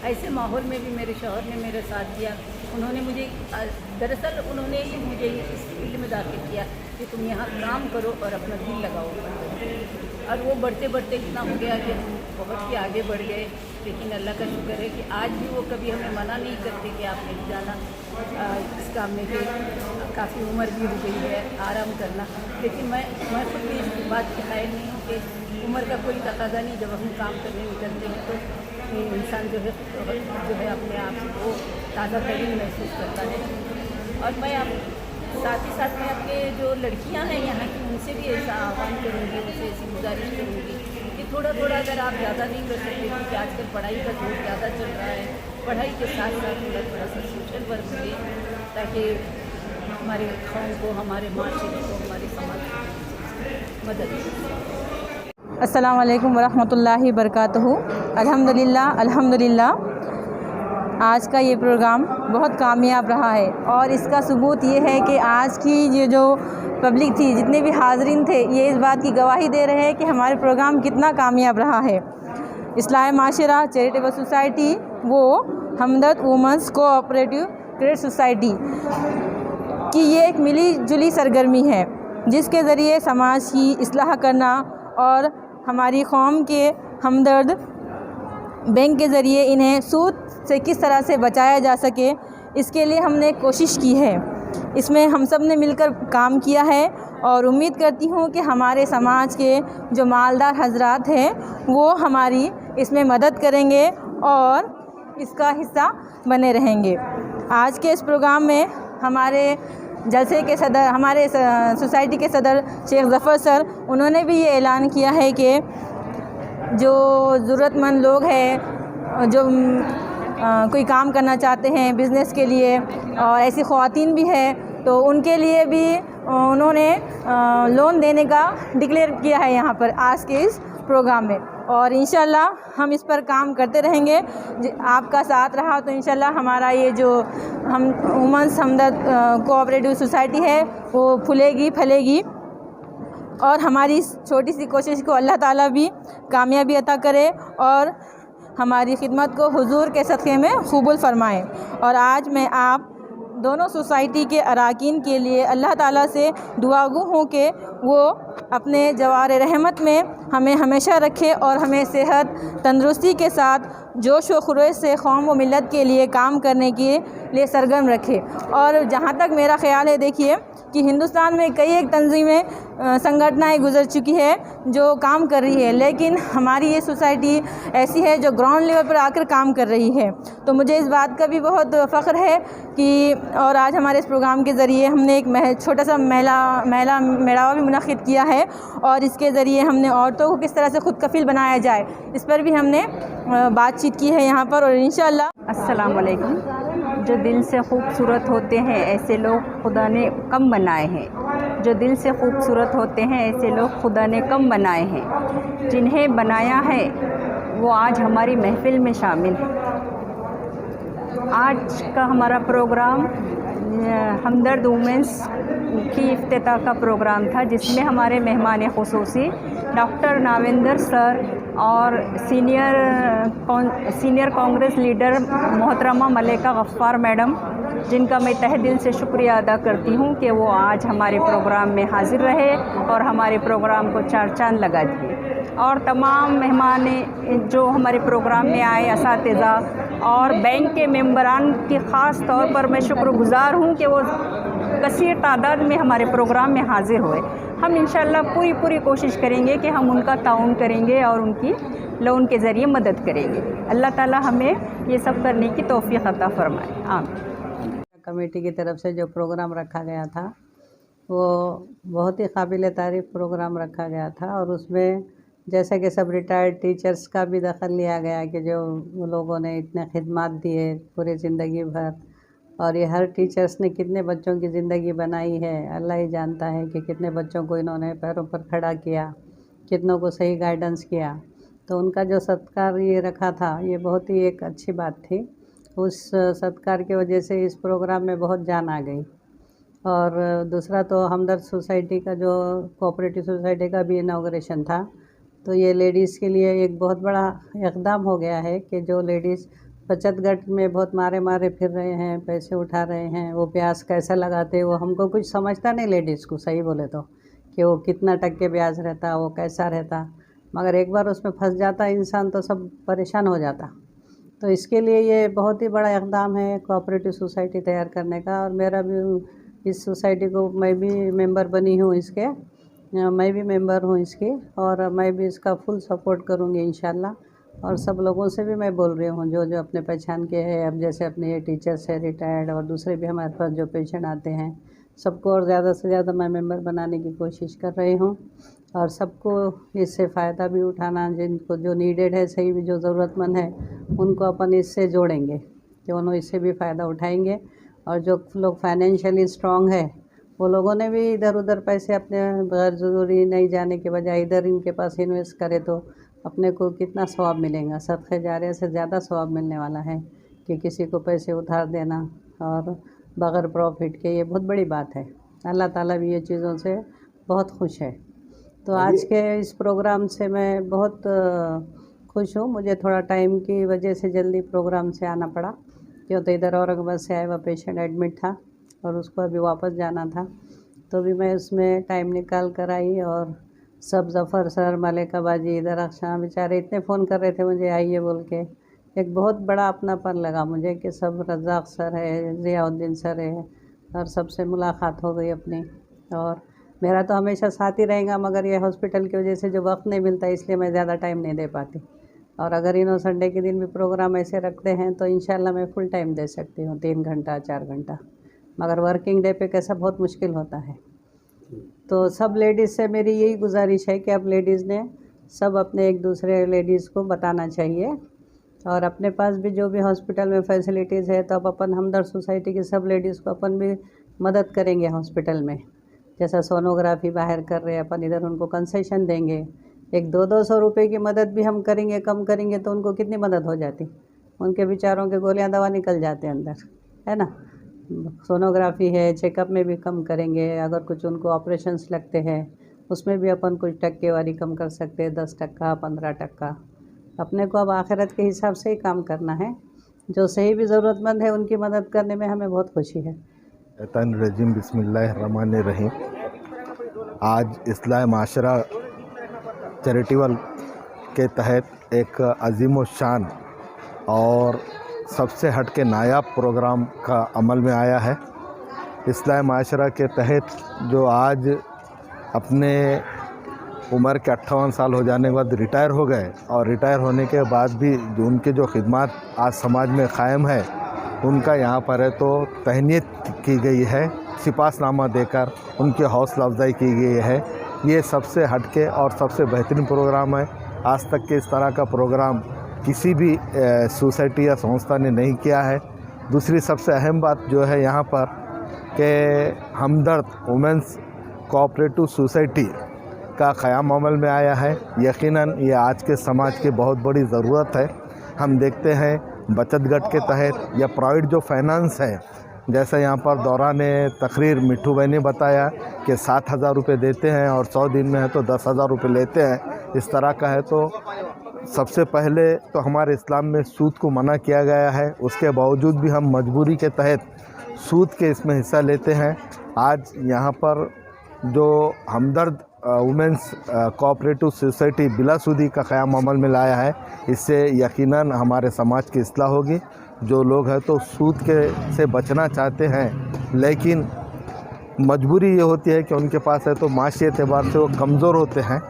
ऐसे माहौल में भी मेरे शौहर ने मेरा साथ दिया। उन्होंने मुझे दरअसल उन्होंने ही मुझे इस फील्ड में दाखिल किया कि तुम यहाँ काम करो और अपना दिल लगाओ। और वो बढ़ते बढ़ते इतना हो गया कि हम बहुत ही आगे बढ़ गए। लेकिन अल्लाह का शुक्र है कि आज भी वो कभी हमें मना नहीं करते कि आप नहीं जाना इस काम में, कि काफ़ी उम्र भी हो गई है, आराम करना। लेकिन मैं खुद भी इस बात की कायल नहीं हूँ कि उम्र का कोई तकाजा नहीं। जब हम काम करने निकलते हैं तो इंसान जो है अपने आप को ताज़ा तरीन महसूस करता है। और मैं साथ ही साथ में अपने जो लड़कियां हैं यहाँ की उनसे भी ऐसा आह्वान करूँगी, उनसे ऐसी गुजारिश करूँगी कि थोड़ा अगर आप ज़्यादा नहीं कर सकते, क्योंकि आजकल पढ़ाई का दौर ज़्यादा चल रहा है, पढ़ाई के साथ साथ थोड़ा सा सोशल वर्क करें, ताकि हमारे कौम को, हमारे माशरे को, हमारे समाज को मदद मिले। अस्सलाम वालेकुम वरहमतुल्लाहि वबरकातुहू। अल्हम्दुलिल्लाह आज का ये प्रोग्राम बहुत कामयाब रहा है और इसका सबूत ये है कि आज की जो पब्लिक थी, जितने भी हाज़रीन थे, ये इस बात की गवाही दे रहे हैं कि हमारे प्रोग्राम कितना कामयाब रहा है। इस्लाह माशरा चैरिटेबल सोसाइटी वो हमदर्द वुमेंस कोऑपरेटिव क्रेडिट सोसाइटी की ये एक मिली जुली सरगर्मी है, जिसके ज़रिए समाज की इस्लाह करना और हमारी कौम के हमदर्द बैंक के ज़रिए इन्हें सूद से किस तरह से बचाया जा सके, इसके लिए हमने कोशिश की है। इसमें हम सब ने मिलकर काम किया है और उम्मीद करती हूँ कि हमारे समाज के जो मालदार हजरात हैं वो हमारी इसमें मदद करेंगे और इसका हिस्सा बने रहेंगे। आज के इस प्रोग्राम में हमारे जलसे के सदर, हमारे सोसाइटी के सदर शेख ज़फ़र सर, उन्होंने भी ये ऐलान किया है कि जो ज़रूरतमंद लोग हैं, जो कोई काम करना चाहते हैं बिज़नेस के लिए, और ऐसी ख़वातीन भी है, तो उनके लिए भी उन्होंने लोन देने का डिक्लेयर किया है यहाँ पर आज के इस प्रोग्राम में। और इंशाल्लाह हम इस पर काम करते रहेंगे। आपका साथ रहा तो इंशाल्लाह हमारा ये जो हम वुमेंस हमदर्द कोऑपरेटिव सोसाइटी है वो फूलेगी फलेगी और हमारी इस छोटी सी कोशिश को अल्लाह ताला भी कामयाबी अता करे और हमारी खिदमत को हुजूर के सदक़े में कबूल फ़रमाएँ। और आज मैं आप दोनों सोसाइटी के अरकान के लिए अल्लाह ताला से दुआगू हूँ कि वो अपने जवार रहमत में हमें हमेशा रखे और हमें सेहत तंदुरुस्ती के साथ जोश व खरोश से कौम व मिलत के लिए काम करने के लिए सरगर्म रखे। और जहाँ तक मेरा ख़्याल है, देखिए कि हिंदुस्तान में कई एक तंजीमें संगठनाएँ गुजर चुकी है जो काम कर रही है, लेकिन हमारी ये सोसाइटी ऐसी है जो ग्राउंड लेवल पर आकर काम कर रही है। तो मुझे इस बात का भी बहुत फ़ख्र है कि और आज हमारे इस प्रोग्राम के ज़रिए हमने एक छोटा सा महिला मेड़ावा भी मुनक़िद किया है और इसके ज़रिए हमने औरतों को किस तरह से खुद कफ़ील बनाया जाए, इस पर भी हमने बातचीत की है यहाँ पर। और इंशाअल्लाह अस्सलाम वालेकुम। जो दिल से खूबसूरत होते हैं ऐसे लोग खुदा ने कम बनाए हैं। जो दिल से खूबसूरत होते हैं ऐसे लोग खुदा ने कम बनाए हैं। जिन्हें बनाया है वो आज हमारी महफिल में शामिल है। आज का हमारा प्रोग्राम हमदर्द वुमेंस की इफ्तिताह का प्रोग्राम था, जिसमें हमारे मेहमान खुसूसी डॉक्टर नाविंदर सर और सीनियर कांग्रेस लीडर मोहतरमा मलिका गफ्फार मैडम, जिनका मैं तहे दिल से शुक्रिया अदा करती हूँ कि वो आज हमारे प्रोग्राम में हाज़िर रहे और हमारे प्रोग्राम को चार चांद लगा दिए। और तमाम मेहमान जो हमारे प्रोग्राम में आए, असातिज़ा और बैंक के मेंबरान की ख़ास तौर पर मैं शुक्रगुज़ार हूँ कि वो कसीर तादाद में हमारे प्रोग्राम में हाज़िर हुए। हम इंशाअल्लाह पूरी कोशिश करेंगे कि हम उनका ताउन करेंगे और उनकी लोन के ज़रिए मदद करेंगे। अल्लाह ताला हमें ये सब करने की तौफीक अता फरमाए। आमीन। कमेटी की तरफ से जो प्रोग्राम रखा गया था वो बहुत ही काबिल तारीफ़ प्रोग्राम रखा गया था, और उसमें जैसे कि सब रिटायर्ड टीचर्स का भी दखल लिया गया कि जो वो लोगों ने इतने खिदमत दिए पूरी ज़िंदगी भर, और ये हर टीचर्स ने कितने बच्चों की ज़िंदगी बनाई है, अल्लाह ही जानता है कि कितने बच्चों को इन्होंने पैरों पर खड़ा किया, कितनों को सही गाइडेंस किया। तो उनका जो सत्कार ये रखा था ये बहुत ही एक अच्छी बात थी। उस सत्कार की वजह से इस प्रोग्राम में बहुत जान आ गई। और दूसरा तो हमदर्द सोसाइटी का जो कोऑपरेटिव सोसाइटी का भी इनाग्रेशन था, तो ये लेडीज़ के लिए एक बहुत बड़ा इक़दाम हो गया है कि जो लेडीज़ बचत गट में बहुत मारे मारे फिर रहे हैं, पैसे उठा रहे हैं, वो ब्याज कैसा लगाते वो हमको कुछ समझता नहीं लेडीज़ को, सही बोले तो, कि वो कितना टक्के ब्याज रहता, वो कैसा रहता, मगर एक बार उसमें फंस जाता इंसान तो सब परेशान हो जाता। तो इसके लिए ये बहुत ही बड़ा इक़दाम है कोऑपरेटिव सोसाइटी तैयार करने का। और मेरा भी इस सोसाइटी को मैं भी मेंबर बनी हूँ इसके, मैं भी मेंबर हूँ इसकी, और मैं भी इसका फुल सपोर्ट करूँगी इंशाल्लाह। और सब लोगों से भी मैं बोल रही हूँ जो जो अपने पहचान के हैं, अब जैसे अपने ये टीचर्स है रिटायर्ड और दूसरे भी हमारे पास जो पेशेंट आते हैं, सबको और ज़्यादा से ज़्यादा मैं मेंबर बनाने की कोशिश कर रही हूँ। और सबको इससे फ़ायदा भी उठाना, जिनको जो नीडेड है, सही भी जो ज़रूरतमंद है, उनको अपन इससे जोड़ेंगे कि उन्होंने इससे भी फ़ायदा उठाएंगे। और जो लोग फाइनेंशियली स्ट्रॉन्ग है वो लोगों ने भी इधर उधर पैसे अपने गैर ज़रूरी नहीं जाने के बजाय इधर इनके पास इन्वेस्ट करे तो अपने को कितना सवाब मिलेगा। सदक़े जारिया से ज़्यादा सवाब मिलने वाला है कि किसी को पैसे उधार देना और बग़ैर प्रॉफिट के, ये बहुत बड़ी बात है। अल्लाह ताला भी ये चीज़ों से बहुत खुश है। तो आज के इस प्रोग्राम से मैं बहुत खुश हूँ। मुझे थोड़ा टाइम की वजह से जल्दी प्रोग्राम से आना पड़ा, क्यों तो इधर औरंगाबाद से आया हुआ पेशेंट एडमिट था और उसको अभी वापस जाना था, तो भी मैं उसमें टाइम निकाल कर आई। और सब ज़फ़र सर, मलिका बाजी, दरख्शां बेचारे इतने फ़ोन कर रहे थे मुझे आइए बोल के। एक बहुत बड़ा अपनापन लगा मुझे कि सब, रज़ाक सर है, ज़ियाउद्दीन सर है, और सबसे मुलाकात हो गई अपनी। और मेरा तो हमेशा साथ ही रहेगा, मगर ये हॉस्पिटल की वजह से जो वक्त नहीं मिलता इसलिए मैं ज़्यादा टाइम नहीं दे पाती। और अगर इन्हों संडे के दिन भी प्रोग्राम ऐसे रखते हैं तो इंशाल्लाह मैं फुल टाइम दे सकती हूँ, 3 घंटा 4 घंटा, मगर वर्किंग डे पे कैसा बहुत मुश्किल होता है। तो सब लेडीज़ से मेरी यही गुजारिश है कि अब लेडीज़ ने सब अपने एक दूसरे लेडीज़ को बताना चाहिए। और अपने पास भी जो भी हॉस्पिटल में फैसिलिटीज़ है, तो अब अपन हमदर्द सोसाइटी की सब लेडीज़ को अपन भी मदद करेंगे हॉस्पिटल में। जैसा सोनोग्राफी बाहर कर रहे हैं अपन, इधर उनको कंसेशन देंगे, एक 200-200 रुपये की मदद भी हम करेंगे, कम करेंगे तो उनको कितनी मदद हो जाती, उनके बेचारों के गोलियां दवा निकल जाते हैं अंदर, है ना। सोनोग्राफी है, चेकअप में भी कम करेंगे। अगर कुछ उनको ऑपरेशंस लगते हैं उसमें भी अपन कुछ टक्केवारी कम कर सकते हैं, 10%, 15%। अपने को अब आखिरत के हिसाब से ही काम करना है। जो सही भी ज़रूरतमंद है उनकी मदद करने में हमें बहुत खुशी है। रजीम बिस्मिल्लाहिर्रहमानिर्रहीम। आज इस्लाह माशरा चैरिटेबल के तहत एक अजीम व शान और सबसे हट के नायाब प्रोग्राम का अमल में आया है। इस्लाह माशरा के तहत जो आज अपने उम्र के 58 साल हो जाने के बाद रिटायर हो गए, और रिटायर होने के बाद भी जो उनके जो खिदमत आज समाज में क़ायम है, उनका यहाँ पर है तो तहनीत की गई है, सिपासनामा देकर उनकी हौसला अफजाई की गई है। ये सबसे हटके और सबसे बेहतरीन प्रोग्राम है। आज तक के इस तरह का प्रोग्राम किसी भी सोसाइटी या संस्था ने नहीं किया है। दूसरी सबसे अहम बात जो है यहाँ पर कि हमदर्द वुमेंस कोऑपरेटिव सोसाइटी का क़याम अमल में आया है। यकीनन ये आज के समाज की बहुत बड़ी ज़रूरत है। हम देखते हैं बचत गट के तहत या प्राइवेट जो फाइनेंस है, जैसे यहाँ पर दौरान तकरीर मिट्ठू भाई ने बताया कि 7,000 रुपये देते हैं और 100 दिन में है तो 10,000 रुपये लेते हैं, इस तरह का है। तो सबसे पहले तो हमारे इस्लाम में सूद को मना किया गया है, उसके बावजूद भी हम मजबूरी के तहत सूद के इसमें हिस्सा लेते हैं। आज यहाँ पर जो हमदर्द वुमेंस कोऑपरेटिव सोसाइटी बिलासूदी का क़याम अमल में लाया है, इससे यकीनन हमारे समाज की इस्लाह होगी। जो लोग हैं तो सूद के से बचना चाहते हैं, लेकिन मजबूरी ये होती है कि उनके पास है तो माशी एतबार से वो कमज़ोर होते हैं,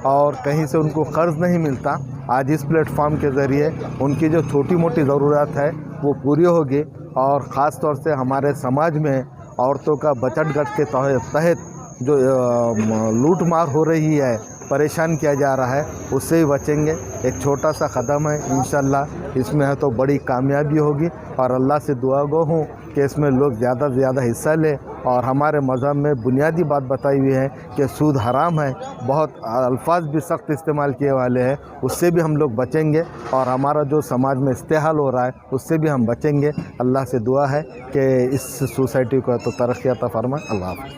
और कहीं से उनको कर्ज नहीं मिलता। आज इस प्लेटफॉर्म के ज़रिए उनकी जो छोटी मोटी ज़रूरत है वो पूरी होगी। और ख़ास तौर से हमारे समाज में औरतों का बचत गट के तहत जो लूट मार हो रही है, परेशान किया जा रहा है, उससे ही बचेंगे। एक छोटा सा कदम है, इंशाल्लाह इसमें है तो बड़ी कामयाबी होगी। और अल्लाह से दुआ गो हूँ कि इसमें लोग ज़्यादा से ज़्यादा हिस्सा लें। और हमारे मज़हब में बुनियादी बात बताई हुई है कि सूद हराम है, बहुत अल्फाज भी सख्त इस्तेमाल किए वाले हैं, उससे भी हम लोग बचेंगे। और हमारा जो समाज में इस्तेहाल हो रहा है उससे भी हम बचेंगे। अल्लाह से दुआ है कि इस सोसाइटी को तो तरक्की अता फरमाए। अल्लाह हाफ़िज़।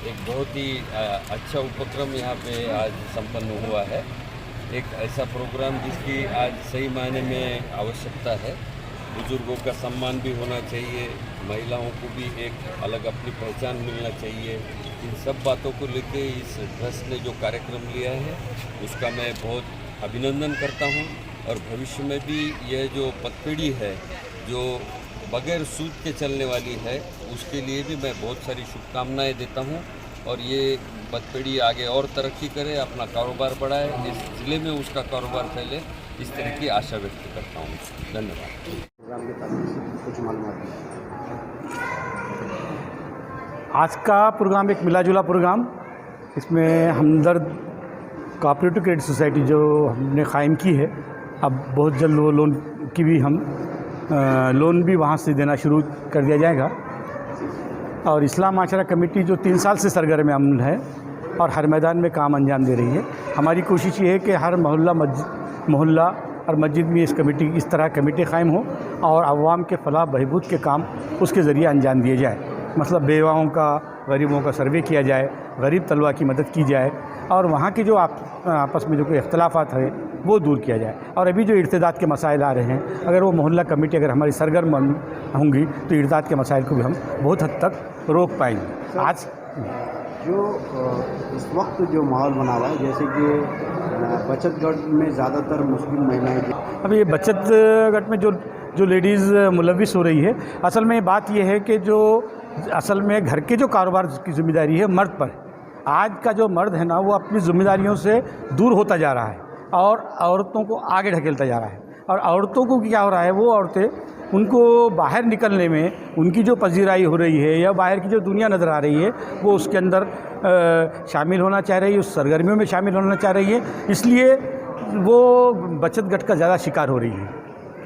एक बहुत ही अच्छा उपक्रम यहाँ पे आज संपन्न हुआ है। एक ऐसा प्रोग्राम जिसकी आज सही मायने में आवश्यकता है। बुजुर्गों का सम्मान भी होना चाहिए, महिलाओं को भी एक अलग अपनी पहचान मिलना चाहिए। इन सब बातों को लेके इस ट्रस्ट ने जो कार्यक्रम लिया है उसका मैं बहुत अभिनंदन करता हूँ। और भविष्य में भी यह जो पतपेढ़ी है जो बगैर सूद के चलने वाली है, उसके लिए भी मैं बहुत सारी शुभकामनाएं देता हूँ। और ये पतपेढ़ी आगे और तरक्की करे, अपना कारोबार बढ़ाए, इस ज़िले में उसका कारोबार फैले, इस तरह की आशा व्यक्त करता हूँ। धन्यवाद। आज का प्रोग्राम एक मिला-जुला प्रोग्राम, इसमें हमदर्द कोऑपरेटिव क्रेडिट सोसाइटी जो हमने कायम की है, अब बहुत जल्द वो लोन की भी हम लोन भी वहाँ से देना शुरू कर दिया जाएगा। और इस्लाम माशरा कमेटी जो 3 साल से सरगर्म अमल है और हर मैदान में काम अंजाम दे रही है। हमारी कोशिश ये है कि हर मोहल्ला और मस्जिद में इस तरह कमेटी कायम हो और अवाम के फलाह बहबूद के काम उसके ज़रिए अंजाम दिए जाए। मतलब बेवाओं का, गरीबों का सर्वे किया जाए, गरीब तलवा की मदद की जाए और वहाँ के जो आपस में जो कोई इख्तलाफात है वो दूर किया जाए। और अभी जो इर्तिदाद के मसाइल आ रहे हैं, अगर वो मोहल्ला कमेटी अगर हमारी सरगर्म होंगी तो इर्तिदाद के मसाइल को भी हम बहुत हद तक रोक पाएंगे। आज जो इस वक्त जो माहौल बना हुआ है, जैसे कि बचत गट में ज़्यादातर मुस्लिम महिलाएं, अब ये बचत गट में जो लेडीज़ मुलविस हो रही है, असल में बात ये है कि जो असल में घर के जो कारोबार की जिम्मेदारी है मर्द पर, आज का जो मर्द है ना वो अपनी जिम्मेदारियों से दूर होता जा रहा है और औरतों को आगे ढकेलता जा रहा है। और औरतों को क्या हो रहा है, वो औरतें उनको बाहर निकलने में उनकी जो पजीराई हो रही है या बाहर की जो दुनिया नज़र आ रही है वो उसके अंदर शामिल होना चाह रही है, उस सरगर्मियों में शामिल होना चाह रही है, इसलिए वो बचत गट का ज़्यादा शिकार हो रही है।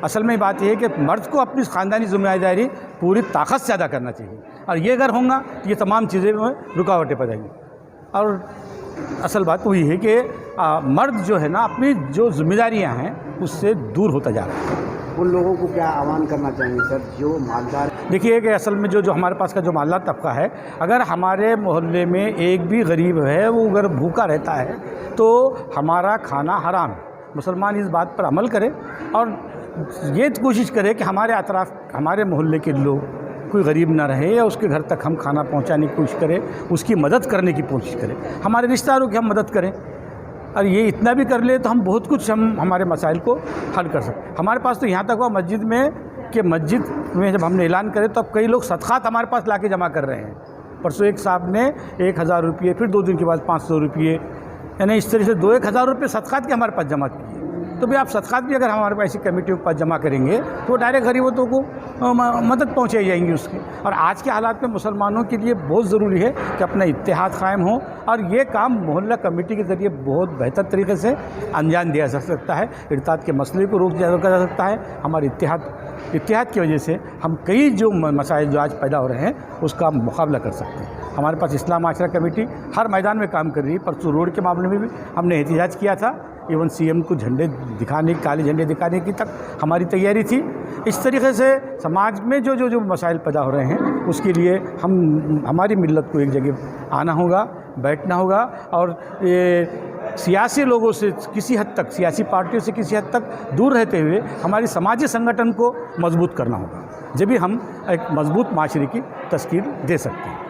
असल में बात यह है कि मर्द को अपनी ख़ानदानी जिम्मेदारी पूरी ताकत से अदा करना चाहिए और ये अगर होगा तो ये तमाम चीज़ें में रुकावटें पड़ जाएंगी। और असल बात वही है कि मर्द जो है ना अपनी जो जिम्मेदारियां हैं उससे दूर होता जा रहा है। उन लोगों को क्या आह्वान करना चाहेंगे सर जो मालदार? देखिए कि असल में जो हमारे पास का जो मालदार तबका है, अगर हमारे मोहल्ले में एक भी गरीब है वो अगर भूखा रहता है तो हमारा खाना हराम है। मुसलमान इस बात पर अमल करें और ये कोशिश करें कि हमारे अतराफ़ हमारे मोहल्ले के लोग कोई गरीब ना रहे या उसके घर तक हम खाना पहुंचाने की कोशिश करें, उसकी मदद करने की कोशिश करें, हमारे रिश्तेदारों की हम मदद करें। और ये इतना भी कर ले तो हम बहुत कुछ हमारे मसाइल को हल कर सकते हैं। हमारे पास तो यहाँ तक हुआ मस्जिद में जब हमने ऐलान करे तो अब कई लोग सदक़ात हमारे पास लाके जमा कर रहे हैं। परसों एक साहब ने 1000 रुपये, फिर 2 दिन के बाद 500 रुपये, यानी इस तरह से 1000 रुपये सदक़ात के हमारे पास जमा किए। तो भाई आप सदक़ात भी अगर हमारे पास ऐसी कमेटियों के पास जमा करेंगे तो डायरेक्ट गरीबों को मदद पहुँचाई जाएंगी उसकी। और आज के हालात में मुसलमानों के लिए बहुत ज़रूरी है कि अपना इत्तेहाद कायम हो और ये काम मोहल्ला कमेटी के ज़रिए बहुत बेहतर तरीके से अंजाम दिया जा सकता है। इर्तिदाद के मसले को रोका जा सकता है। हमारे इत्तेहाद की वजह से हम कई जो मसाइल जो आज पैदा हो रहे हैं उसका मुकाबला कर सकते हैं। हमारे पास इस्लाम माशरा कमेटी हर मैदान में काम कर रही है। परसों रोड के मामले में भी हमने एहतिजाज किया था, इवन सीएम को झंडे दिखाने, काले झंडे दिखाने की तक हमारी तैयारी थी। इस तरीके से समाज में जो मसाइल पैदा हो रहे हैं उसके लिए हमारी मिल्लत को एक जगह आना होगा, बैठना होगा और सियासी लोगों से किसी हद तक, सियासी पार्टियों से किसी हद तक दूर रहते हुए हमारी समाजी संगठन को मजबूत करना होगा, जब भी हम एक मजबूत माशरे की तस्कीर दे सकते हैं।